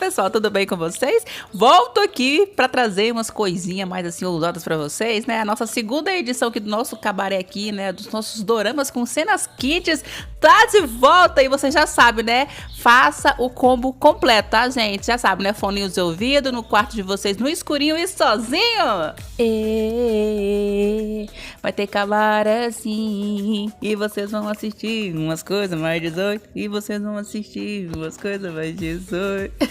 pessoal, tudo bem com vocês? Volto aqui pra trazer umas coisinhas mais assim ousadas pra vocês, né? A nossa segunda edição aqui do nosso cabaré aqui, né? Dos nossos doramas com cenas kits tá de volta e você já sabe, né? Faça o combo completo, tá, gente? Já sabe, né? Foninhos de ouvido no quarto de vocês, no escurinho e sozinho. Vai ter cabaré assim e vocês vão assistir umas coisas mais 18 e vocês vão assistir umas coisas mais 18.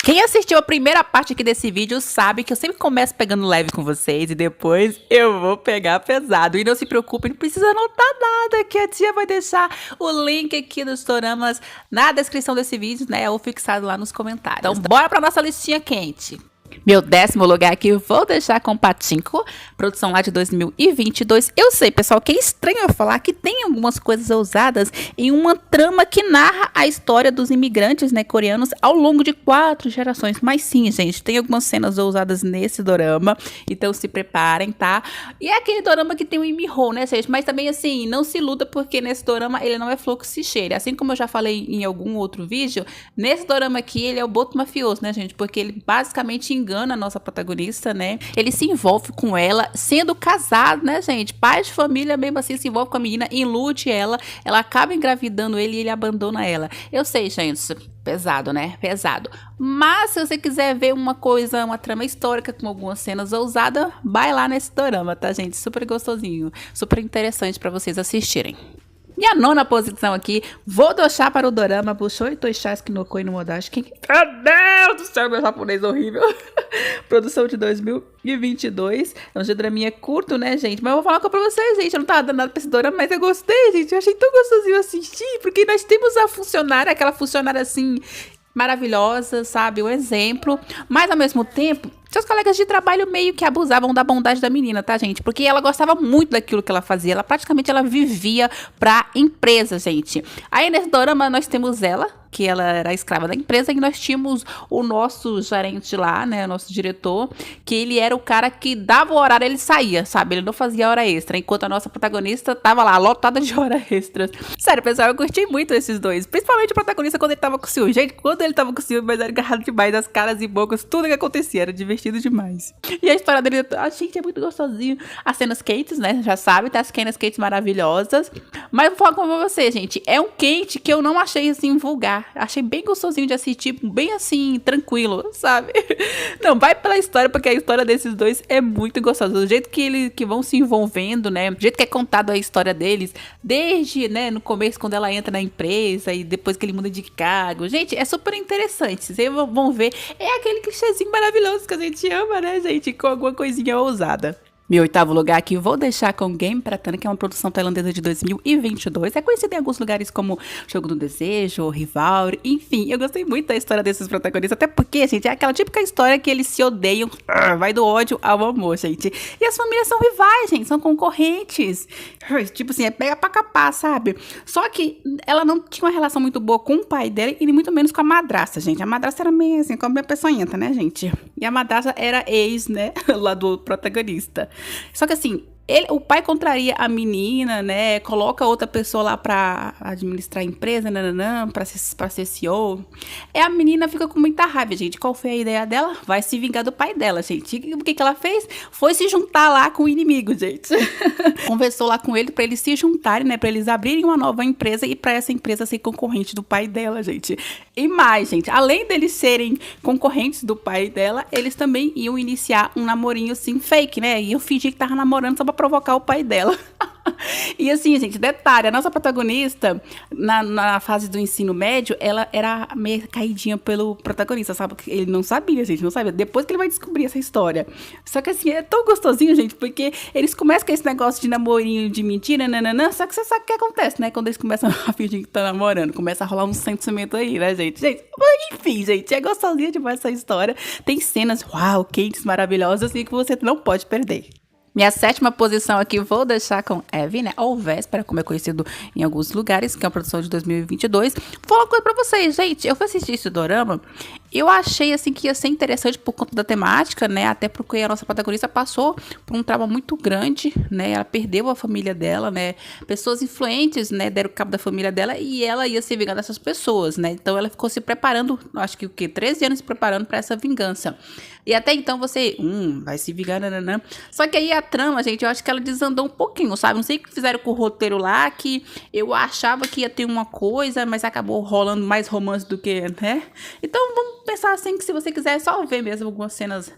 Quem assistiu a primeira parte aqui desse vídeo sabe que eu sempre começo pegando leve com vocês e depois eu vou pegar pesado. E não se preocupe, não precisa anotar nada, que a tia vai deixar o link aqui dos doramas na descrição desse vídeo, né? Ou fixado lá nos comentários. Então bora pra nossa listinha quente. Meu 10º lugar aqui, vou deixar com Pachinko, produção lá de 2022. Eu sei, pessoal, que é estranho eu falar que tem algumas coisas ousadas em uma trama que narra a história dos imigrantes, né, coreanos ao longo de 4 gerações. Mas sim, gente, tem algumas cenas ousadas nesse dorama, então se preparem, tá? E é aquele dorama que tem o Lee Min-ho, né, gente? Mas também, assim, não se iluda porque nesse dorama ele não é flor que se cheire. Assim como eu já falei em algum outro vídeo, nesse dorama aqui ele é o boto mafioso, né, gente? Porque ele basicamente engana a nossa protagonista, né? Ele se envolve com ela, sendo casado, né, gente? Pai de família, mesmo assim, se envolve com a menina, ilude ela, ela acaba engravidando ele e ele abandona ela. Eu sei, gente, pesado, né? Pesado. Mas se você quiser ver uma coisa, uma trama histórica com algumas cenas ousadas, vai lá nesse dorama, tá, gente? Super gostosinho, super interessante pra vocês assistirem. E a 9ª posição aqui, vou deixar para o dorama Bushoi Toishasuke no Koi no Modashi. Meu Deus do céu, meu japonês horrível. Produção de 2022. É um draminha curto, né, gente? Mas eu vou falar com pra vocês, gente. Eu não tava dando nada pra esse dorama, mas eu gostei, gente. Eu achei tão gostosinho assistir, porque nós temos a funcionária, aquela funcionária assim, maravilhosa, sabe? Um exemplo. Mas ao mesmo tempo, seus colegas de trabalho meio que abusavam da bondade da menina, tá, gente? Porque ela gostava muito daquilo que ela fazia. Ela praticamente vivia pra empresa, gente. Aí nesse dorama nós temos ela, que ela era escrava da empresa, e nós tínhamos o nosso gerente lá, né, o nosso diretor, que ele era o cara que dava o horário, ele saía, sabe? Ele não fazia hora extra, enquanto a nossa protagonista tava lá, lotada de horas extras. Sério, pessoal, eu curti muito esses dois, principalmente o protagonista quando ele tava com ciúme. Gente, quando ele tava com ciúme, mas era agarrado demais, as caras e bocas, tudo que acontecia, era divertido demais. E a história dele, gente, é muito gostosinho. As cenas quentes, né, já sabe, tá as cenas quentes maravilhosas. Mas vou falar com você, gente, é um quente que eu não achei, assim, vulgar. Achei bem gostosinho de assistir, bem assim, tranquilo, sabe? Não, vai pela história, porque a história desses dois é muito gostosa. Do jeito que eles que vão se envolvendo, né? Do jeito que é contado a história deles, desde, né, no começo, quando ela entra na empresa e depois que ele muda de cargo. Gente, é super interessante. Vocês vão ver. É aquele clichêzinho maravilhoso que a gente ama, né, gente? Com alguma coisinha ousada. Meu 8º lugar aqui, vou deixar com Game Pratana, que é uma produção tailandesa de 2022. É conhecida em alguns lugares como Jogo do Desejo, Rival, enfim. Eu gostei muito da história desses protagonistas, até porque, gente, é aquela típica história que eles se odeiam, vai do ódio ao amor, gente. E as famílias são rivais, gente, são concorrentes. Tipo assim, é pega pra capar, sabe? Só que ela não tinha uma relação muito boa com o pai dela e muito menos com a madrasta, gente. A madrasta era meio assim, como a peçonhenta, né, gente? E a madrasta era ex, né, lá do protagonista. Só que assim, o pai contraria a menina, né? Coloca outra pessoa lá pra administrar a empresa, pra ser CEO. E a menina fica com muita raiva, gente. Qual foi a ideia dela? Vai se vingar do pai dela, gente. E o que ela fez? Foi se juntar lá com o inimigo, gente. Conversou lá com ele pra eles se juntarem, né? Pra eles abrirem uma nova empresa e pra essa empresa ser concorrente do pai dela, gente. E mais, gente. Além deles serem concorrentes do pai dela, eles também iam iniciar um namorinho, assim, fake, né? Iam fingir que tava namorando só pra provocar o pai dela. E assim, gente, detalhe, a nossa protagonista, na fase do ensino médio, ela era meio caidinha pelo protagonista, sabe? Ele não sabia, gente, não sabia. Depois que ele vai descobrir essa história. Só que assim, é tão gostosinho, gente, porque eles começam com esse negócio de namorinho de mentira, só que você sabe o que acontece, né? Quando eles começam a fingir que tá namorando, começa a rolar um sentimento aí, né, gente? Enfim, gente, é gostosinha demais essa história. Tem cenas, uau, quentes, maravilhosas, assim, que você não pode perder. Minha 7ª posição aqui, vou deixar com Evie, né? Ou Véspera, como é conhecido em alguns lugares, que é uma produção de 2022. Vou falar uma coisa pra vocês, gente. Eu fui assistir esse dorama Eu achei, assim, que ia ser interessante por conta da temática, né? Até porque a nossa protagonista passou por um trauma muito grande, né? Ela perdeu a família dela, né? Pessoas influentes, né? Deram cabo da família dela e ela ia se vingar dessas pessoas, né? Então ela ficou se preparando, acho que o quê? 13 anos se preparando para essa vingança. E até então você, vai se vingar, nananã. Só que aí a trama, gente, eu acho que ela desandou um pouquinho, sabe? Não sei o que fizeram com o roteiro lá, que eu achava que ia ter uma coisa, mas acabou rolando mais romance do que, né? Então vamos pensar assim, que se você quiser só ver mesmo algumas cenas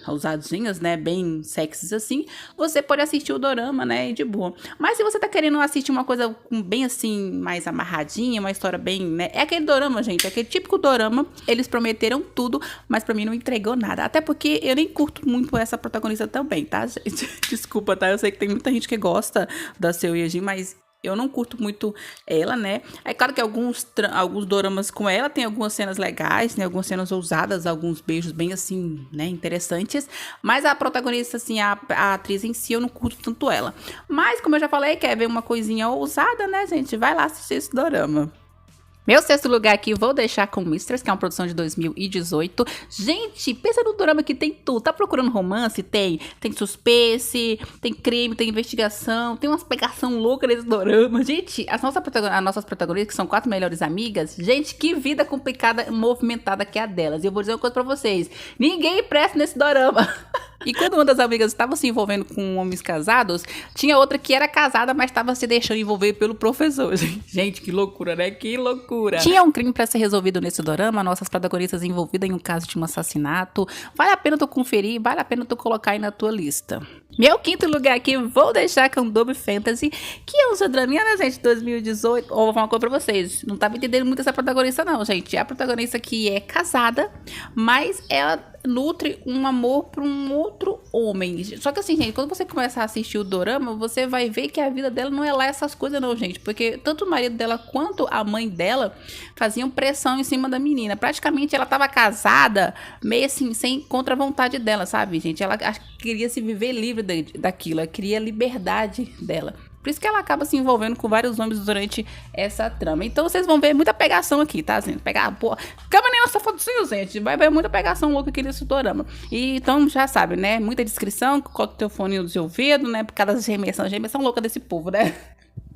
ousadinhas, né? Bem sexys assim, você pode assistir o dorama, né? E de boa. Mas se você tá querendo assistir uma coisa bem assim, mais amarradinha, uma história bem, né? É aquele dorama, gente, é aquele típico dorama. Eles prometeram tudo, mas pra mim não entregou nada. Até porque eu nem curto muito essa protagonista também, tá, gente? Desculpa, tá? Eu sei que tem muita gente que gosta da Seo Ye-ji, mas eu não curto muito ela, né? É claro que alguns doramas com ela tem algumas cenas legais, né? Algumas cenas ousadas, alguns beijos bem assim, né? Interessantes. Mas a protagonista, assim, a atriz em si, eu não curto tanto ela. Mas, como eu já falei, quer ver uma coisinha ousada, né, gente? Vai lá assistir esse dorama. Meu sexto lugar aqui, vou deixar com Mistress, que é uma produção de 2018. Gente, pensa no drama que tem tudo. Tá procurando romance? Tem. Tem suspense, tem crime, tem investigação, tem umas pegação louca nesse dorama. Gente, as nossas protagonistas, que são 4 melhores amigas, gente, que vida complicada, movimentada que é a delas. E eu vou dizer uma coisa pra vocês. Ninguém presta nesse dorama. E quando uma das amigas estava se envolvendo com homens casados, tinha outra que era casada, mas estava se deixando envolver pelo professor. Gente, que loucura, né? Que loucura. Tinha um crime para ser resolvido nesse dorama, nossas protagonistas envolvidas em um caso de um assassinato. Vale a pena tu conferir, vale a pena tu colocar aí na tua lista. Meu quinto lugar aqui, vou deixar com Double Fantasy, que é um draminha, né, gente, 2018. Ou vou falar uma coisa pra vocês, não tava entendendo muito essa protagonista não, gente. É a protagonista que é casada, mas ela nutre um amor para um outro homem. Só que assim, gente, quando você começa a assistir o dorama, você vai ver que a vida dela não é lá essas coisas não, gente. Porque tanto o marido dela quanto a mãe dela faziam pressão em cima da menina. Praticamente ela tava casada, meio assim, sem contra a vontade dela, sabe, gente? Ela queria se viver livre daquilo, ela queria a liberdade dela. Por isso que ela acaba se envolvendo com vários homens durante essa trama. Então vocês vão ver muita pegação aqui, tá, gente? Pegar, pô, cama nem nossa fotozinho, gente. Vai ver muita pegação louca aqui nesse dorama. E então já sabe, né? Muita descrição, coloca o teu fone no seu ouvido, né? Por causa das gemessão louca desse povo, né?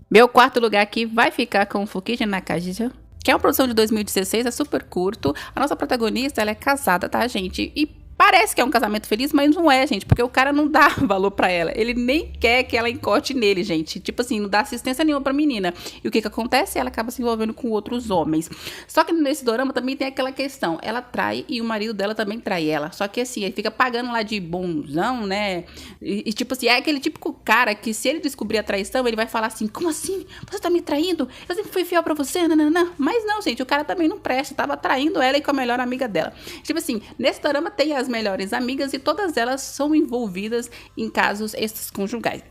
Meu quarto lugar aqui vai ficar com Fukiji Nakajija, que é uma produção de 2016, é super curto. A nossa protagonista, ela é casada, tá, gente? E parece que é um casamento feliz, mas não é, gente, porque o cara não dá valor pra ela. Ele nem quer que ela encote nele, gente. Tipo assim, não dá assistência nenhuma pra menina. E o que acontece? Ela acaba se envolvendo com outros homens. Só que nesse dorama também tem aquela questão. Ela trai e o marido dela também trai ela. Só que assim, ele fica pagando lá de bonzão, né? E tipo assim, é aquele típico cara que se ele descobrir a traição, ele vai falar assim, como assim? Você tá me traindo? Eu sempre fui fiel pra você, nananã. Mas não, gente, o cara também não presta. Tava traindo ela e com a melhor amiga dela. Tipo assim, nesse dorama tem as melhores amigas e todas elas são envolvidas em casos extraconjugais.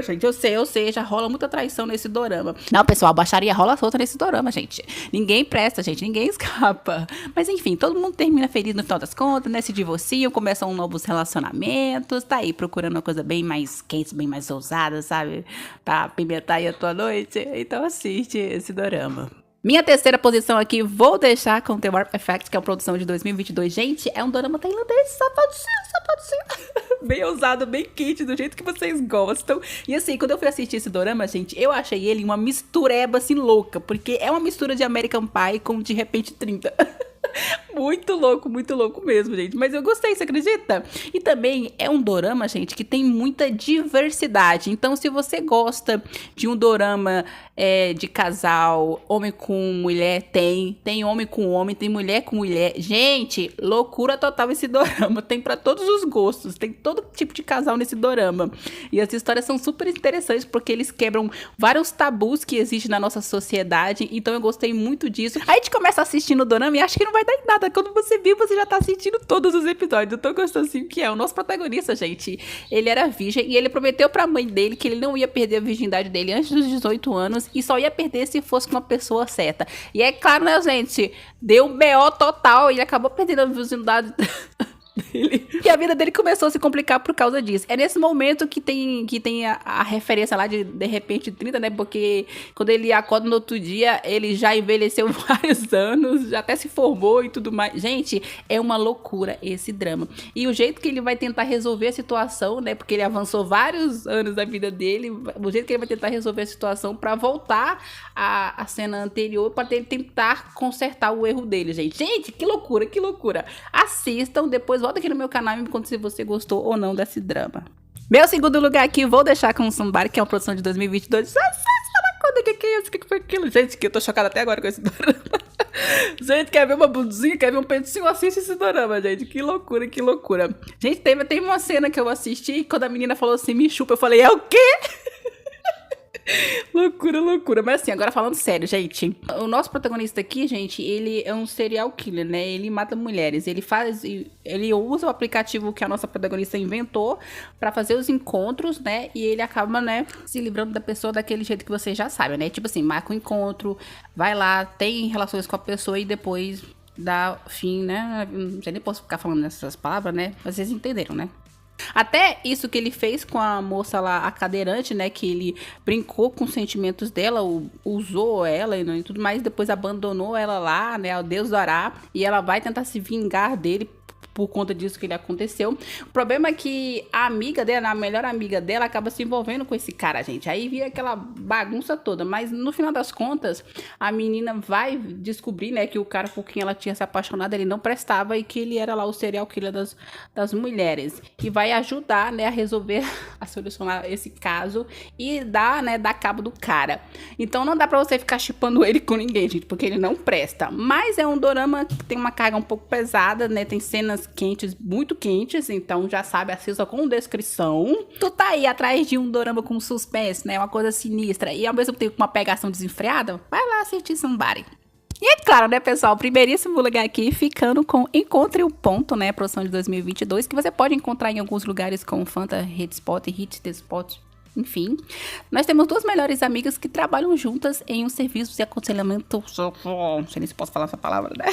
Gente, eu sei, já rola muita traição nesse dorama. Não, pessoal, baixaria rola solta nesse dorama, gente. Ninguém presta, gente, ninguém escapa. Mas enfim, todo mundo termina feliz no final das contas, né? Se divorciam, começam novos relacionamentos, tá aí procurando uma coisa bem mais quente, bem mais ousada, sabe? Pra apimentar aí a tua noite. Então assiste esse dorama. Minha terceira posição aqui, vou deixar com The Warp Effect, que é uma produção de 2022. Gente, é um dorama tailandês, safadinho. Bem ousado, bem quente, do jeito que vocês gostam. E assim, quando eu fui assistir esse dorama, gente, eu achei ele uma mistureba, assim, louca. Porque é uma mistura de American Pie com De Repente 30. Muito louco mesmo, gente. Mas eu gostei, você acredita? E também é um dorama, gente, que tem muita diversidade. Então, se você gosta de um dorama de casal, homem com mulher, tem homem com homem, tem mulher com mulher. Gente, loucura total esse dorama. Tem pra todos os gostos, tem todo tipo de casal nesse dorama. E as histórias são super interessantes porque eles quebram vários tabus que existem na nossa sociedade. Então, eu gostei muito disso. Aí a gente começa assistindo o dorama e acha que não vai dar em nada. Quando você viu, você já tá assistindo todos os episódios. Eu tô gostando assim, que é o nosso protagonista, gente. Ele era virgem e ele prometeu pra mãe dele que ele não ia perder a virgindade dele antes dos 18 anos e só ia perder se fosse com uma pessoa certa. E é claro, né, gente? Deu um BO total e ele acabou perdendo a virgindade dele. E a vida dele começou a se complicar por causa disso. É nesse momento que tem a referência lá de repente 30, né? Porque quando ele acorda no outro dia, ele já envelheceu vários anos, já até se formou e tudo mais. Gente, é uma loucura esse drama. E o jeito que ele vai tentar resolver a situação, né? Porque ele avançou vários anos da vida dele, o jeito que ele vai tentar resolver a situação pra voltar à cena anterior, pra tentar consertar o erro dele, gente. Gente, que loucura, que loucura. Assistam, depois volta aqui no meu canal e me conta se você gostou ou não desse drama. Meu segundo lugar aqui, vou deixar com o Somebody, que é uma produção de 2022. O que é isso? O que foi aquilo? Gente, que eu tô chocada até agora com esse dorama. Gente, quer ver uma bundinha, quer ver um peitinho? Assiste esse dorama, gente. Que loucura, que loucura. Gente, teve uma cena que eu assisti, quando a menina falou assim, me chupa, eu falei, é o quê? Loucura, loucura. Mas assim, agora falando sério, gente. O nosso protagonista aqui, gente, ele é um serial killer, né? Ele mata mulheres. Ele usa o aplicativo que a nossa protagonista inventou pra fazer os encontros, né? E ele acaba, né, se livrando da pessoa daquele jeito que vocês já sabem, né? Tipo assim, marca o encontro, vai lá, tem relações com a pessoa e depois dá fim, né? Não sei nem posso ficar falando essas palavras, né? Mas vocês entenderam, né? Até isso que ele fez com a moça lá, a cadeirante, né? Que ele brincou com os sentimentos dela, usou ela e tudo mais, depois abandonou ela lá, né? Ao Deus dará. E ela vai tentar se vingar dele por conta disso que ele aconteceu. O problema é que a amiga dela, a melhor amiga dela, acaba se envolvendo com esse cara, gente. Aí vira aquela bagunça toda. Mas no final das contas, a menina vai descobrir, né, que o cara por quem ela tinha se apaixonado, ele não prestava e que ele era lá o serial killer das mulheres. E vai ajudar, né, a resolver, a solucionar esse caso e dar cabo do cara. Então não dá pra você ficar chipando ele com ninguém, gente, porque ele não presta. Mas é um dorama que tem uma carga um pouco pesada, né, tem cenas quentes, muito quentes, então já sabe, assista com descrição. Tu tá aí atrás de um dorama com suspense, né, uma coisa sinistra e ao mesmo tempo com uma pegação desenfreada, vai lá assistir Somebody. E é claro, né, pessoal, primeiríssimo lugar aqui, ficando com Encontre o Ponto, né, produção de 2022, que você pode encontrar em alguns lugares como Fanta, Hitspot e Hitspot. Enfim, nós temos duas melhores amigas que trabalham juntas em um serviço de aconselhamento. Não sei nem se posso falar essa palavra, né?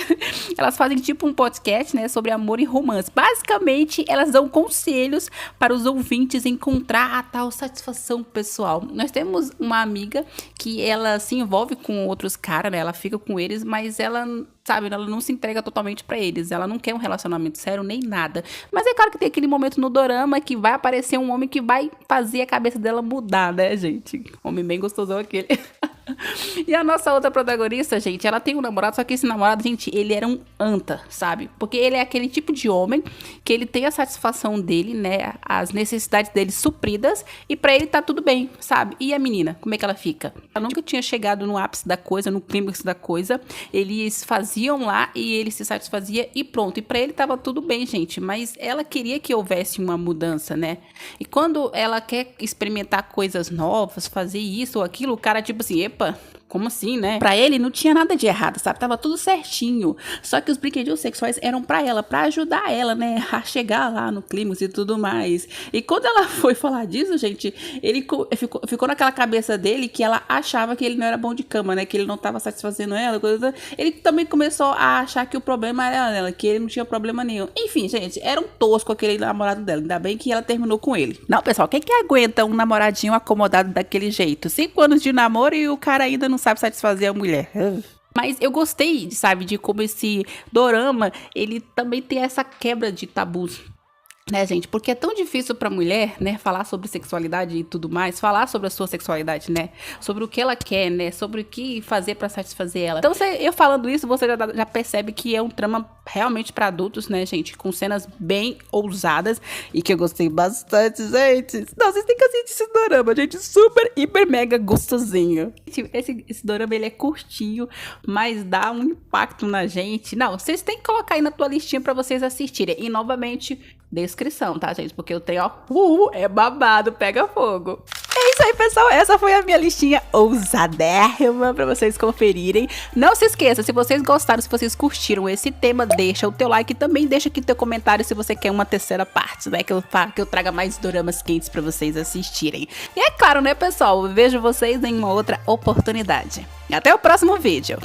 Elas fazem tipo um podcast, né, sobre amor e romance. Basicamente, elas dão conselhos para os ouvintes encontrar a tal satisfação pessoal. Nós temos uma amiga que ela se envolve com outros caras, né? Ela fica com eles, mas ela, sabe, ela não se entrega totalmente pra eles. Ela não quer um relacionamento sério nem nada. Mas é claro que tem aquele momento no dorama que vai aparecer um homem que vai fazer a cabeça dela mudar, né, gente? Homem bem gostosão aquele. E a nossa outra protagonista, gente, ela tem um namorado, só que esse namorado, gente, ele era um anta, sabe? Porque ele é aquele tipo de homem que ele tem a satisfação dele, né? As necessidades dele supridas e pra ele tá tudo bem, sabe? E a menina, como é que ela fica? Ela nunca tinha chegado no ápice da coisa, no clímax da coisa. Eles faziam lá e ele se satisfazia e pronto. E pra ele tava tudo bem, gente. Mas ela queria que houvesse uma mudança, né? E quando ela quer experimentar coisas novas, fazer isso ou aquilo, o cara tipo assim, epa, como assim, né? Pra ele não tinha nada de errado, sabe? Tava tudo certinho. Só que os brinquedinhos sexuais eram pra ela, pra ajudar ela, né? A chegar lá no clímax e tudo mais. E quando ela foi falar disso, gente, ele ficou naquela cabeça dele que ela achava que ele não era bom de cama, né? Que ele não tava satisfazendo ela, coisa. Ele também começou a achar que o problema era ela, que ele não tinha problema nenhum. Enfim, gente, era um tosco aquele namorado dela. Ainda bem que ela terminou com ele. Não, pessoal, quem que aguenta um namoradinho acomodado daquele jeito? 5 anos de namoro e o cara ainda não sabe satisfazer a mulher. Mas eu gostei, sabe, de como esse dorama, ele também tem essa quebra de tabus, né, gente? Porque é tão difícil pra mulher, né, falar sobre sexualidade e tudo mais, falar sobre a sua sexualidade, né? Sobre o que ela quer, né? Sobre o que fazer pra satisfazer ela. Então, eu falando isso, você já percebe que é um trama realmente pra adultos, né, gente? Com cenas bem ousadas e que eu gostei bastante, gente. Não, vocês têm que assistir esse dorama, gente. Super, hiper, mega gostosinho. Esse dorama, ele é curtinho, mas dá um impacto na gente. Não, vocês têm que colocar aí na tua listinha pra vocês assistirem. E, novamente, descrição, tá, gente? Porque o trem, ó, é babado, pega fogo. É isso aí, pessoal. Essa foi a minha listinha ousadérrima pra vocês conferirem. Não se esqueça, se vocês gostaram, se vocês curtiram esse tema, deixa o teu like e também deixa aqui teu comentário se você quer uma terceira parte, né? Que eu traga mais doramas quentes pra vocês assistirem. E é claro, né, pessoal? Vejo vocês em uma outra oportunidade. Até o próximo vídeo.